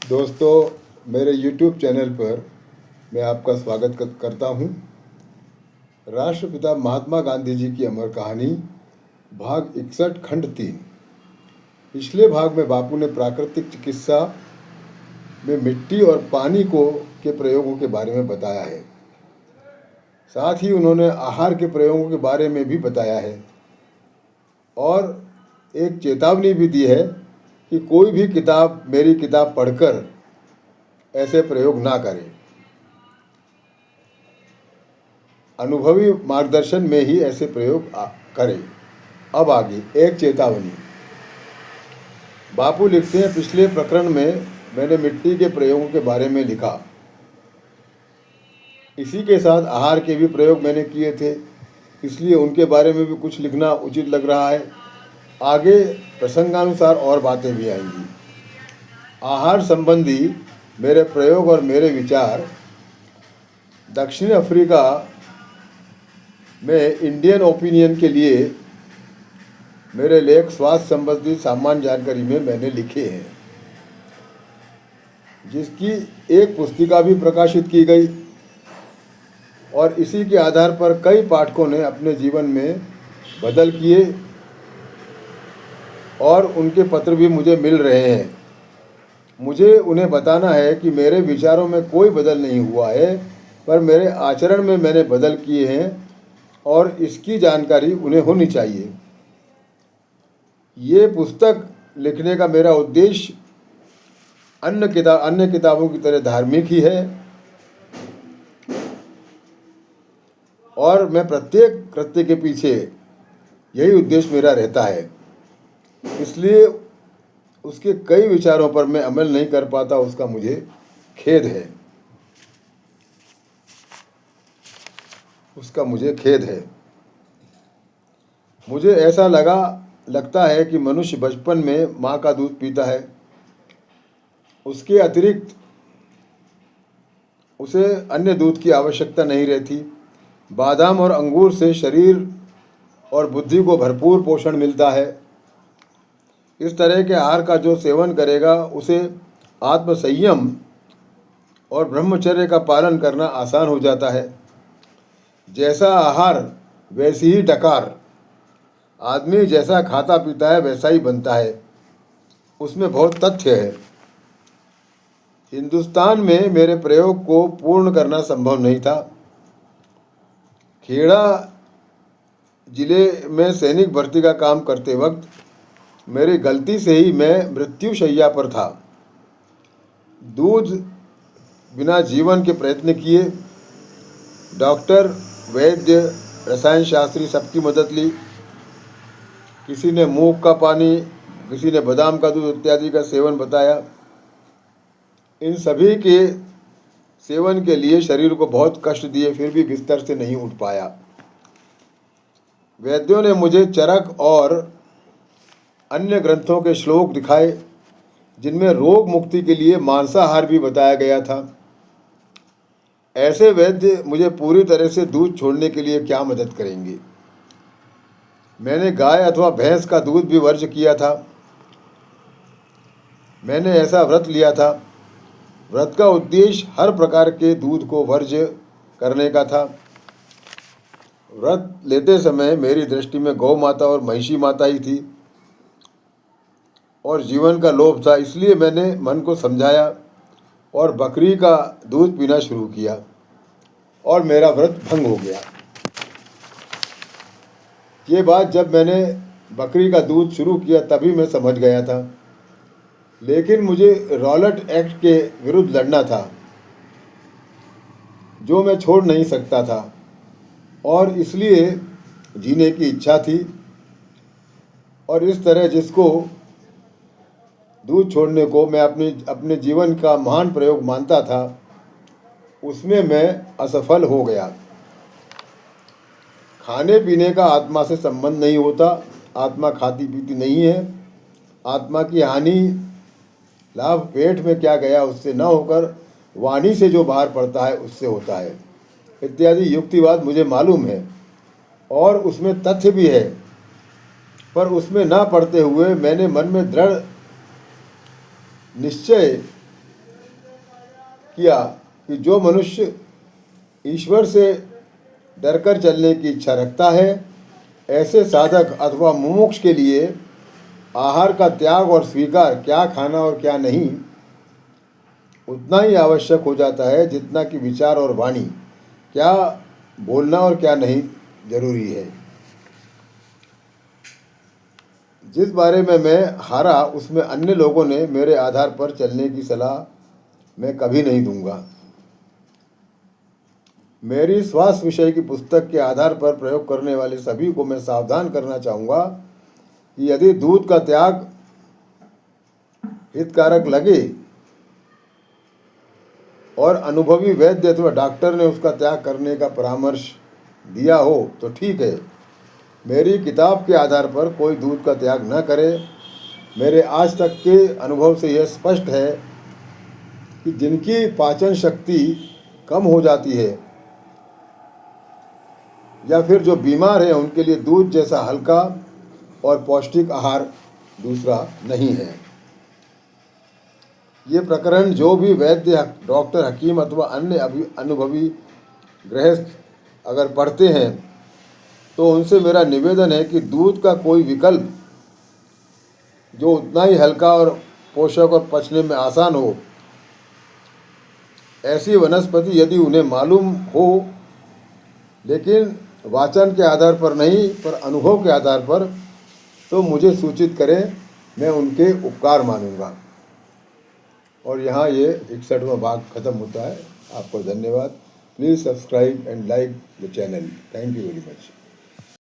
दोस्तों, मेरे YouTube channel पर मैं आपका स्वागत करता हूँ। राष्ट्रपिता महात्मा गांधी जी की अमर कहानी भाग 61 खंड 3। पिछले भाग में बापू ने प्राकृतिक चिकित्सा में मिट्टी और पानी के प्रयोगों के बारे में बताया है। साथ ही उन्होंने आहार के प्रयोगों के बारे में भी बताया है और एक चेतावनी भी दी है कि कोई भी मेरी किताब पढ़कर ऐसे प्रयोग ना करें। अनुभवी मार्गदर्शन में ही ऐसे प्रयोग करें। अब आगे एक चेतावनी। बापू लिखते हैं, पिछले प्रकरण में मैंने मिट्टी के प्रयोगों के बारे में लिखा। इसी के साथ आहार के भी प्रयोग मैंने किए थे, इसलिए उनके बारे में भी कुछ लिखना उचित लग रहा है। आगे प्रसंगानुसार और बातें भी आएंगी। आहार संबंधी मेरे प्रयोग और मेरे विचार। दक्षिण अफ्रीका में इंडियन ओपिनियन के लिए मेरे लेख स्वास्थ्य संबंधी सामान्य जानकारी में मैंने लिखे हैं, जिसकी एक पुस्तिका भी प्रकाशित की गई और इसी के आधार पर कई पाठकों ने अपने जीवन में बदल किए और उनके पत्र भी मुझे मिल रहे हैं। मुझे उन्हें बताना है कि मेरे विचारों में कोई बदल नहीं हुआ है, पर मेरे आचरण में मैंने बदल किए हैं और इसकी जानकारी उन्हें होनी चाहिए। ये पुस्तक लिखने का मेरा उद्देश्य अन्य किताबों की तरह धार्मिक ही है और मैं प्रत्येक कृत्य के पीछे यही उद्देश्य मेरा रहता है। इसलिए उसके कई विचारों पर मैं अमल नहीं कर पाता, उसका मुझे खेद है। मुझे ऐसा लगता है कि मनुष्य बचपन में माँ का दूध पीता है, उसके अतिरिक्त उसे अन्य दूध की आवश्यकता नहीं रहती। बादाम और अंगूर से शरीर और बुद्धि को भरपूर पोषण मिलता है। इस तरह के आहार का जो सेवन करेगा उसे आत्मसंयम और ब्रह्मचर्य का पालन करना आसान हो जाता है। जैसा आहार वैसी ही डकार। आदमी जैसा खाता पीता है वैसा ही बनता है, उसमें बहुत तथ्य है। हिंदुस्तान में मेरे प्रयोग को पूर्ण करना संभव नहीं था। खेड़ा जिले में सैनिक भर्ती का काम करते वक्त मेरी गलती से ही मैं मृत्युशैया पर था। दूध बिना जीवन के प्रयत्न किए। डॉक्टर, वैद्य, रसायन शास्त्री सबकी मदद ली। किसी ने मूंग का पानी, किसी ने बादाम का दूध इत्यादि का सेवन बताया। इन सभी के सेवन के लिए शरीर को बहुत कष्ट दिए, फिर भी बिस्तर से नहीं उठ पाया। वैद्यों ने मुझे चरक और अन्य ग्रंथों के श्लोक दिखाए, जिनमें रोग मुक्ति के लिए मांसाहार भी बताया गया था। ऐसे वैद्य मुझे पूरी तरह से दूध छोड़ने के लिए क्या मदद करेंगे? मैंने गाय अथवा भैंस का दूध भी वर्ज्य किया था। मैंने ऐसा व्रत लिया था। व्रत का उद्देश्य हर प्रकार के दूध को वर्ज्य करने का था। व्रत लेते समय मेरी दृष्टि में गौ माता और महिषी माता ही थी और जीवन का लोभ था, इसलिए मैंने मन को समझाया और बकरी का दूध पीना शुरू किया और मेरा व्रत भंग हो गया। ये बात जब मैंने बकरी का दूध शुरू किया तभी मैं समझ गया था, लेकिन मुझे रॉलेट एक्ट के विरुद्ध लड़ना था, जो मैं छोड़ नहीं सकता था और इसलिए जीने की इच्छा थी। और इस तरह जिसको दूध छोड़ने को मैं अपने जीवन का महान प्रयोग मानता था, उसमें मैं असफल हो गया। खाने पीने का आत्मा से संबंध नहीं होता। आत्मा खाती पीती नहीं है। आत्मा की हानि लाभ पेट में क्या गया उससे न होकर वाणी से जो बाहर पड़ता है उससे होता है, इत्यादि युक्तिवाद मुझे मालूम है और उसमें तथ्य भी है। पर उसमें ना पड़ते हुए मैंने मन में दृढ़ निश्चय किया कि जो मनुष्य ईश्वर से डरकर चलने की इच्छा रखता है, ऐसे साधक अथवा मुमुक्ष के लिए आहार का त्याग और स्वीकार, क्या खाना और क्या नहीं, उतना ही आवश्यक हो जाता है जितना कि विचार और वाणी, क्या बोलना और क्या नहीं जरूरी है। जिस बारे में मैं हारा उसमें अन्य लोगों ने मेरे आधार पर चलने की सलाह मैं कभी नहीं दूंगा। मेरी स्वास्थ्य विषय की पुस्तक के आधार पर प्रयोग करने वाले सभी को मैं सावधान करना चाहूँगा कि यदि दूध का त्याग हितकारक लगे और अनुभवी वैद्य अथवा डॉक्टर ने उसका त्याग करने का परामर्श दिया हो तो ठीक है। मेरी किताब के आधार पर कोई दूध का त्याग न करे। मेरे आज तक के अनुभव से यह स्पष्ट है कि जिनकी पाचन शक्ति कम हो जाती है या फिर जो बीमार है, उनके लिए दूध जैसा हल्का और पौष्टिक आहार दूसरा नहीं है। ये प्रकरण जो भी वैद्य, डॉक्टर, हकीम अथवा अन्य अनुभवी गृहस्थ अगर पढ़ते हैं तो उनसे मेरा निवेदन है कि दूध का कोई विकल्प जो उतना ही हल्का और पोषक और पचने में आसान हो, ऐसी वनस्पति यदि उन्हें मालूम हो, लेकिन वाचन के आधार पर नहीं पर अनुभव के आधार पर, तो मुझे सूचित करें, मैं उनके उपकार मानूंगा। और यहाँ ये 61वां भाग खत्म होता है। आपको धन्यवाद। Please subscribe and like the channel. Thank you very much.